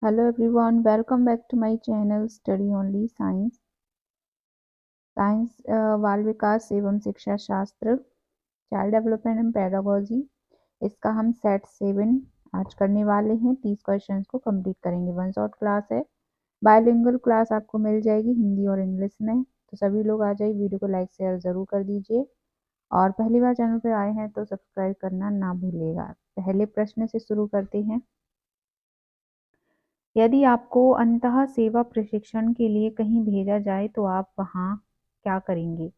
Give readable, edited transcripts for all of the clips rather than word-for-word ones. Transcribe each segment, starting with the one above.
Hello everyone, welcome back to my channel Study Only Science। बाल विकास एवं शिक्षा शास्त्र, चाइल्ड डेवलपमेंट एंड पेडागोजी, इसका हम सेट 7 आज करने वाले हैं। 30 क्वेश्चंस को कंप्लीट करेंगे। वन शॉट क्लास है, बायलिंगुअल क्लास आपको मिल जाएगी हिंदी और इंग्लिश में। तो सभी लोग आ जाइए, वीडियो को लाइक शेयर ज़रूर कर दीजिए और पहली बार चैनल पर आए हैं तो सब्सक्राइब करना ना भूलिएगा। पहले प्रश्न से शुरू करते हैं। यदि आपको अंतः सेवा प्रशिक्षण के लिए कहीं भेजा जाए तो आप वहां क्या करेंगे?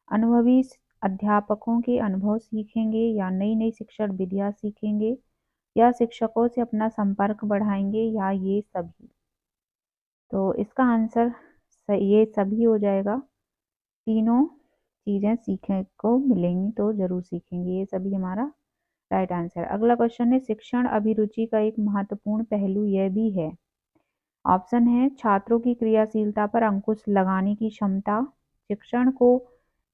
अनुभवी अध्यापकों के अनुभव सीखेंगे या नई नई शिक्षण विधियां सीखेंगे या शिक्षकों से अपना संपर्क बढ़ाएंगे या ये सभी? तो इसका आंसर ये सभी हो जाएगा। तीनों चीजें सीखने को मिलेंगी तो जरूर सीखेंगे, ये सभी हमारा राइट आंसर। अगला क्वेश्चन है, शिक्षण अभिरुचि का एक महत्वपूर्ण पहलू यह भी है। ऑप्शन है छात्रों की क्रियाशीलता पर अंकुश लगाने की क्षमता, शिक्षण को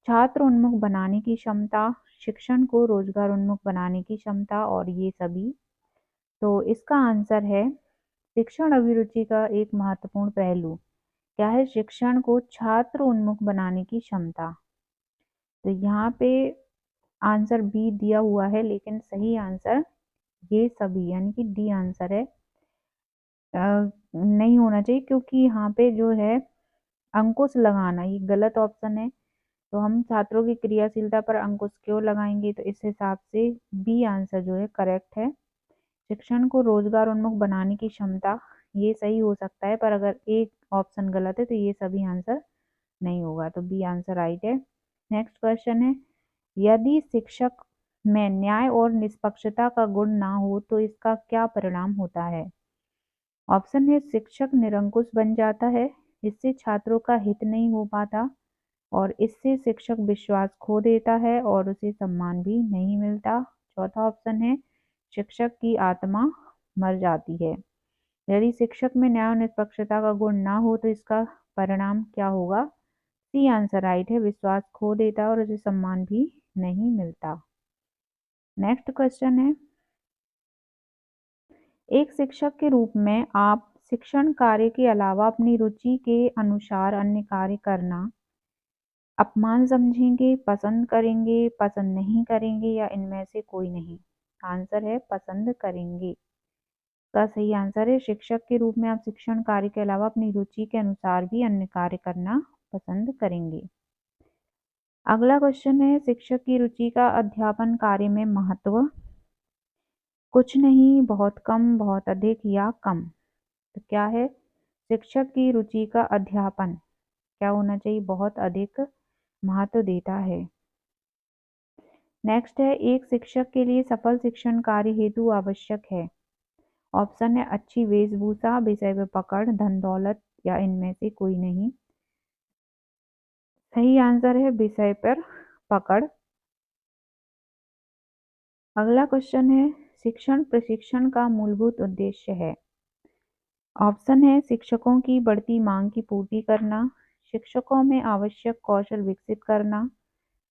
छात्र उन्मुख बनाने की क्षमता, शिक्षण को रोजगार उन्मुख बनाने की क्षमता और ये सभी। तो इसका आंसर है शिक्षण अभिरुचि का एक महत्वपूर्ण पहलू क्या है? शिक्षण को छात्र उन्मुख बनाने की क्षमता। तो यहाँ पे आंसर बी दिया हुआ है, लेकिन सही आंसर ये सभी यानी कि डी आंसर है। नहीं होना चाहिए क्योंकि यहाँ पे जो है अंकुश लगाना ये गलत ऑप्शन है। तो हम छात्रों की क्रियाशीलता पर अंकुश क्यों लगाएंगे? तो इस हिसाब से बी आंसर जो है करेक्ट है। शिक्षण को रोजगार उन्मुख बनाने की क्षमता ये सही हो सकता है, पर अगर एक ऑप्शन गलत है तो ये सभी आंसर नहीं होगा। तो बी आंसर राइट है। नेक्स्ट क्वेश्चन है, यदि शिक्षक में न्याय और निष्पक्षता का गुण ना हो तो इसका क्या परिणाम होता है? ऑप्शन है शिक्षक निरंकुश बन जाता है, इससे छात्रों का हित नहीं हो पाता और इससे शिक्षक विश्वास खो देता है और उसे सम्मान भी नहीं मिलता। चौथा ऑप्शन है शिक्षक की आत्मा मर जाती है। यदि शिक्षक में न्याय और निष्पक्षता का गुण ना हो तो इसका परिणाम क्या होगा? सी आंसर राइट है, विश्वास खो देता है और उसे सम्मान भी नहीं मिलता। नेक्स्ट क्वेश्चन है, एक शिक्षक के रूप में आप शिक्षण कार्य के अलावा अपनी रुचि के अनुसार अन्य कार्य करना अपमान समझेंगे, पसंद करेंगे, पसंद नहीं करेंगे या इनमें से कोई नहीं? आंसर है पसंद करेंगे का सही आंसर है। शिक्षक के रूप में आप शिक्षण कार्य के अलावा अपनी रुचि के अनुसार भी अन्य कार्य करना पसंद करेंगे। अगला क्वेश्चन है, शिक्षक की रुचि का अध्यापन कार्य में महत्व? कुछ नहीं, बहुत कम, बहुत अधिक या कम? तो क्या है? शिक्षक की रुचि का अध्यापन क्या होना चाहिए? बहुत अधिक महत्व देता है। नेक्स्ट है, एक शिक्षक के लिए सफल शिक्षण कार्य हेतु आवश्यक है। ऑप्शन है अच्छी वेशभूषा, विषय पर पकड़, धन दौलत या इनमें से कोई नहीं। सही आंसर है विषय पर पकड़। अगला क्वेश्चन है, शिक्षण प्रशिक्षण का मूलभूत उद्देश्य है। ऑप्शन है शिक्षकों की बढ़ती मांग की पूर्ति करना, शिक्षकों में आवश्यक कौशल विकसित करना,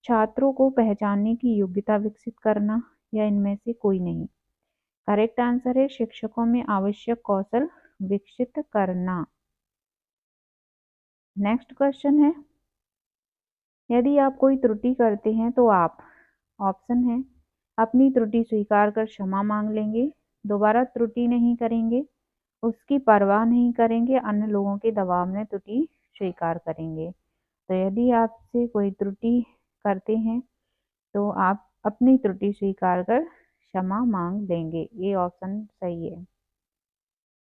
छात्रों को पहचानने की योग्यता विकसित करना या इनमें से कोई नहीं। करेक्ट आंसर है शिक्षकों में आवश्यक कौशल विकसित करना। नेक्स्ट क्वेश्चन है, यदि आप कोई त्रुटि करते हैं तो आप? ऑप्शन है अपनी त्रुटि स्वीकार कर क्षमा मांग लेंगे, दोबारा त्रुटि नहीं करेंगे, उसकी परवाह नहीं करेंगे, अन्य लोगों के दबाव में त्रुटि स्वीकार करेंगे। तो यदि आपसे कोई त्रुटि करते हैं तो आप अपनी त्रुटि स्वीकार कर क्षमा मांग लेंगे, ये ऑप्शन सही है।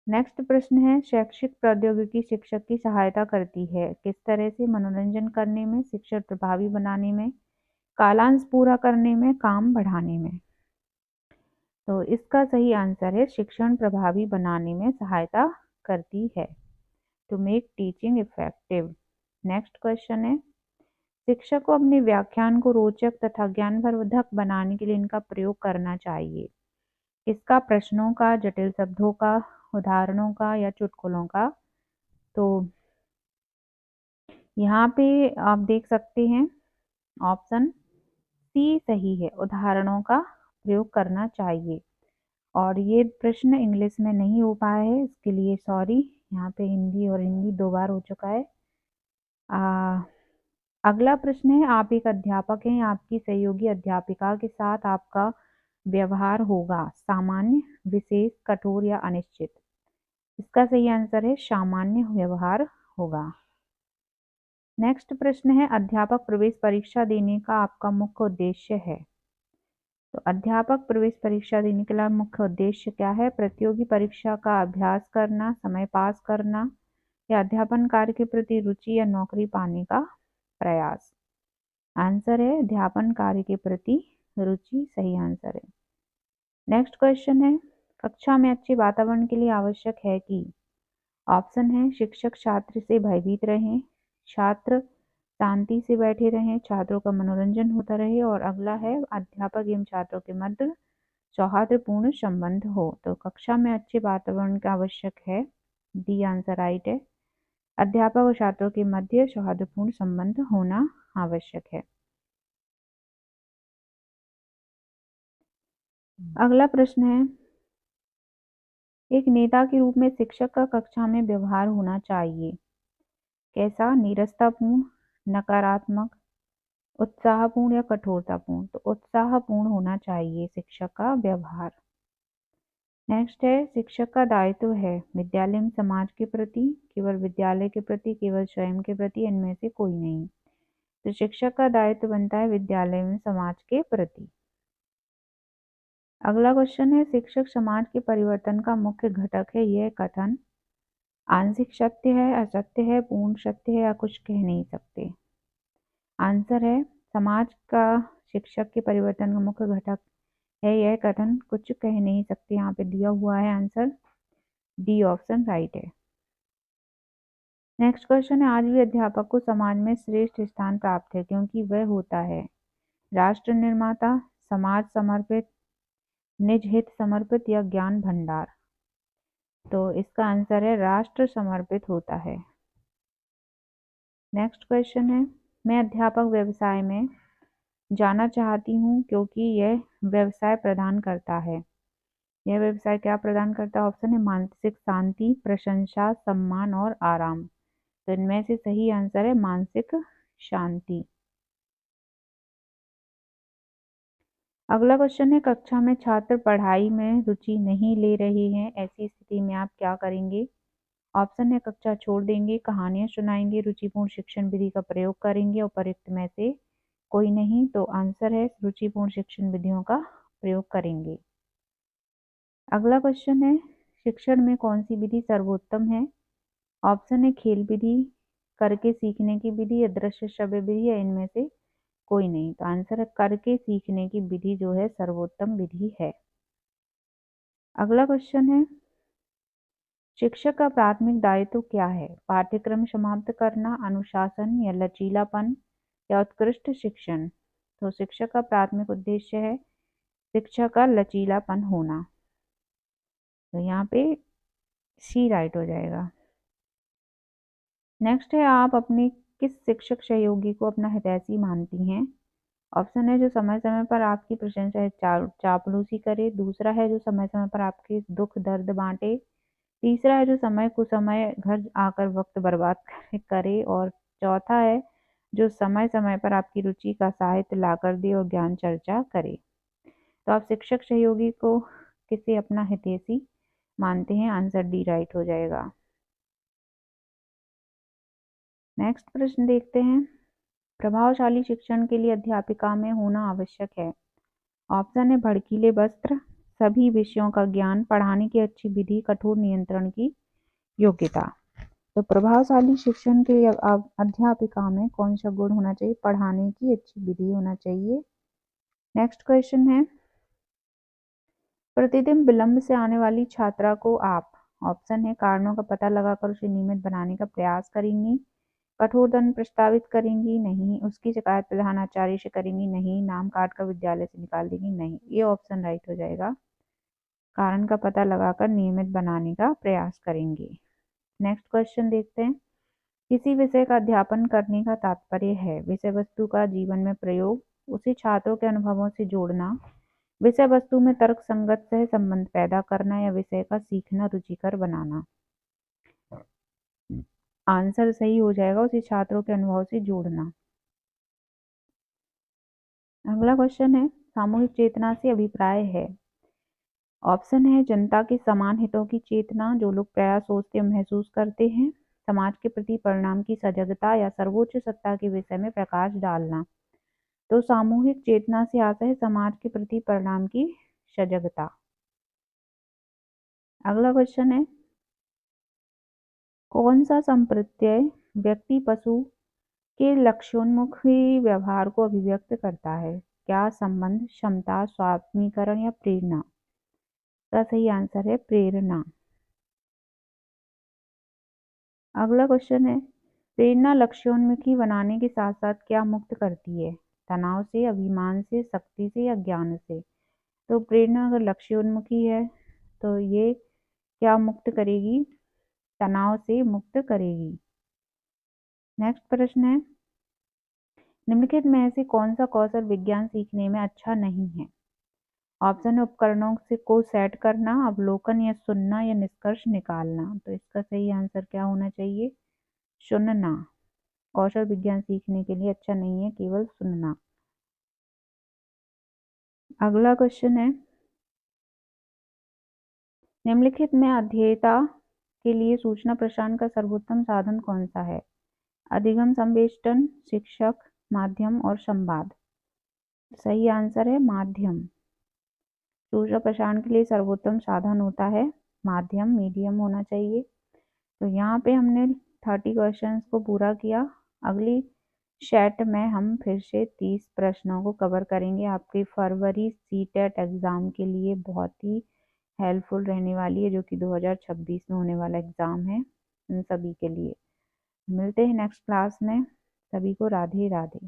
नेक्स्ट प्रश्न है, शैक्षिक प्रौद्योगिकी शिक्षक की सहायता करती है किस तरह से? मनोरंजन करने में, शिक्षण प्रभावी बनाने में, कालांश पूरा करने में, काम बढ़ाने में? तो इसका सही आंसर है शिक्षण प्रभावी बनाने में सहायता करती है, to make teaching effective. Next question है, शिक्षक को अपने व्याख्यान को रोचक तथा ज्ञानवर्धक बनाने के लिए इनका प्रयोग करना चाहिए। इसका प्रश्नों का, जटिल शब्दों का, उदाहरणों का या चुटकुलों का? तो यहाँ पे आप देख सकते हैं ऑप्शन सी सही है, उदाहरणों का प्रयोग करना चाहिए। और ये प्रश्न इंग्लिश में नहीं हो पाया है, इसके लिए सॉरी। यहाँ पे हिंदी और हिंदी 2 बार हो चुका है। अगला प्रश्न है, आप एक अध्यापक हैं, आपकी सहयोगी अध्यापिका के साथ आपका व्यवहार होगा सामान्य, विशेष, कठोर या अनिश्चित। इसका सही आंसर है सामान्य व्यवहार होगा। नेक्स्ट प्रश्न है, अध्यापक प्रवेश परीक्षा देने का आपका मुख्य उद्देश्य है। तो अध्यापक प्रवेश परीक्षा देने के लिए मुख्य उद्देश्य क्या है? प्रतियोगी परीक्षा का अभ्यास करना, समय पास करना, या अध्यापन कार्य के प्रति रुचि या नौकरी पाने का प्रयास। आंसर है अध्यापन कार्य के प्रति रुचि, सही आंसर है। नेक्स्ट क्वेश्चन है, कक्षा में अच्छे वातावरण के लिए आवश्यक है कि। ऑप्शन है, शिक्षक छात्र से भयभीत रहें, छात्र शांति से बैठे रहें, छात्रों का मनोरंजन होता रहे, और अगला है अध्यापक एवं छात्रों के मध्य सौहार्दपूर्ण संबंध हो। तो कक्षा में अच्छे वातावरण का आवश्यक है, डी आंसर राइट है। अध्यापक और छात्रों के मध्य सौहार्दपूर्ण संबंध होना आवश्यक है। अगला प्रश्न है, एक नेता के रूप में शिक्षक का कक्षा में व्यवहार होना चाहिए कैसा? नीरसतापूर्ण, नकारात्मक, उत्साहपूर्ण या कठोरतापूर्ण। तो उत्साहपूर्ण होना चाहिए शिक्षक का व्यवहार। नेक्स्ट है, शिक्षक का दायित्व है विद्यालय में समाज के प्रति, केवल विद्यालय के प्रति, केवल स्वयं के प्रति, इनमें से कोई नहीं। तो शिक्षक का दायित्व बनता है विद्यालय में समाज के प्रति। अगला क्वेश्चन है, शिक्षक समाज के परिवर्तन का मुख्य घटक है, यह कथन आंशिक सत्य है, असत्य है, पूर्ण सत्य है, या कुछ कह नहीं सकते। आंसर है, समाज का शिक्षक के परिवर्तन का मुख्य घटक है यह कथन कुछ कह नहीं सकते। यहाँ पे दिया हुआ है आंसर, डी ऑप्शन राइट है। नेक्स्ट क्वेश्चन है, आज भी अध्यापक को समाज में श्रेष्ठ स्थान प्राप्त है क्योंकि वह होता है राष्ट्र निर्माता, समाज समर्पित, निज हित समर्पित, या ज्ञान भंडार। तो इसका आंसर है राष्ट्र समर्पित होता है। नेक्स्ट क्वेश्चन है, मैं अध्यापक व्यवसाय में जाना चाहती हूँ क्योंकि यह व्यवसाय प्रदान करता है। यह व्यवसाय क्या प्रदान करता है? ऑप्शन है मानसिक शांति, प्रशंसा, सम्मान और आराम। तो इनमें से सही आंसर है मानसिक शांति। अगला क्वेश्चन है, कक्षा में छात्र पढ़ाई में रुचि नहीं ले रहे हैं, ऐसी स्थिति में आप क्या करेंगे? ऑप्शन है कक्षा छोड़ देंगे, कहानियां सुनाएंगे, रुचिपूर्ण शिक्षण विधि का प्रयोग करेंगे, उपरोक्त में से कोई नहीं। तो आंसर है रुचिपूर्ण शिक्षण विधियों का प्रयोग करेंगे। अगला क्वेश्चन है, शिक्षण में कौन सी विधि सर्वोत्तम है? ऑप्शन है खेल विधि, करके सीखने की विधि, या दृश्य श्रव्य विधि, या इनमें से कोई नहीं। तो आंसर है करके सीखने की विधि जो है सर्वोत्तम विधि है। अगला क्वेश्चन है, शिक्षक का प्राथमिक दायित्व क्या है? पाठ्यक्रम समाप्त करना, अनुशासन, या लचीलापन, या उत्कृष्ट शिक्षण। तो शिक्षक का प्राथमिक उद्देश्य है शिक्षा का लचीलापन होना। तो यहाँ पे सी राइट हो जाएगा। नेक्स्ट है, आप अपने किस शिक्षक सहयोगी को अपना हितैषी मानती हैं? ऑप्शन है जो समय समय पर आपकी प्रशंसा चापलूसी करे, दूसरा है जो समय समय पर आपके दुख दर्द बांटे, तीसरा है जो समय कुसमय घर आकर वक्त बर्बाद करे, और चौथा है जो समय समय पर आपकी रुचि का साहित्य लाकर दे और ज्ञान चर्चा करे। तो आप शिक्षक सहयोगी को किसे अपना हितैषी मानते हैं? आंसर डी राइट हो जाएगा। नेक्स्ट प्रश्न देखते हैं, प्रभावशाली शिक्षण के लिए अध्यापिका में होना आवश्यक है। ऑप्शन है भड़कीले वस्त्र, सभी विषयों का ज्ञान, पढ़ाने की अच्छी विधि, कठोर नियंत्रण की योग्यता। तो प्रभावशाली शिक्षण के लिए अध्यापिका में कौन सा गुण होना चाहिए? पढ़ाने की अच्छी विधि होना चाहिए। नेक्स्ट क्वेश्चन है, प्रतिदिन विलंब से आने वाली छात्रा को आप। ऑप्शन है कारणों का पता लगाकर उसे नियमित बनाने का प्रयास करेंगी, कठोर दंड प्रस्तावित करेंगी, नहीं, उसकी शिकायत प्रधानाचार्य से करेंगी, नहीं, नाम काट कर विद्यालय से निकाल देंगी, नहीं। ये ऑप्शन राइट हो जाएगा, कारण का पता लगाकर नियमित बनाने का प्रयास करेंगे। नेक्स्ट क्वेश्चन देखते हैं, किसी विषय का अध्यापन करने का तात्पर्य है विषय वस्तु का जीवन में प्रयोग, उसे छात्रों के अनुभवों से जोड़ना, विषय वस्तु में तर्क संगत सह संबंध पैदा करना या विषय का सीखना रुचिकर बनाना। आंसर सही हो जाएगा उसे छात्रों के अनुभव से जोड़ना। अगला क्वेश्चन है, सामूहिक चेतना से अभिप्राय है। ऑप्शन है जनता के समान हितों की चेतना, जो लोग प्रयास सोचते महसूस करते हैं, समाज के प्रति परिणाम की सजगता या सर्वोच्च सत्ता के विषय में प्रकाश डालना। तो सामूहिक चेतना से आता है समाज के प्रति परिणाम की सजगता। अगला क्वेश्चन है, कौन सा संप्रत्यय व्यक्ति पशु के लक्ष्योन्मुखी व्यवहार को अभिव्यक्त करता है? क्या संबंध, क्षमता, स्वात्मीकरण या प्रेरणा? का सही आंसर है प्रेरणा। अगला क्वेश्चन है, प्रेरणा लक्ष्योन्मुखी बनाने के साथ साथ क्या मुक्त करती है? तनाव से, अभिमान से, शक्ति से या ज्ञान से? तो प्रेरणा अगर लक्ष्योन्मुखी है तो ये क्या मुक्त करेगी? तनाव से मुक्त करेगी। नेक्स्ट प्रश्न है, निम्नलिखित में से कौन सा कौशल विज्ञान सीखने में अच्छा नहीं है? ऑप्शन है उपकरणों से को सेट करना, अवलोकन या सुनना या निष्कर्ष निकालना। तो इसका सही आंसर क्या होना चाहिए? सुनना। कौशल विज्ञान सीखने के लिए अच्छा नहीं है, केवल सुनना। अगला क्वेश्चन है, निम्नलिखित में अध्येता के लिए सूचना प्रसारण का सर्वोत्तम साधन कौन सा है? अधिगम, संवेष्टन, शिक्षक, माध्यम और संवाद। सही आंसर है माध्यम। सूचना प्रसारण के लिए सर्वोत्तम साधन होता है माध्यम, मीडियम होना चाहिए। तो यहाँ पे हमने 30 क्वेश्चंस को पूरा किया। अगली सेट में हम फिर से 30 प्रश्नों को कवर करेंगे। आपके फरवरी सीटेट एग्ज़ाम के लिए बहुत ही हेल्पफुल रहने वाली है, जो कि 2026 में होने वाला एग्ज़ाम है इन सभी के लिए। मिलते हैं नेक्स्ट क्लास में। सभी को राधे राधे।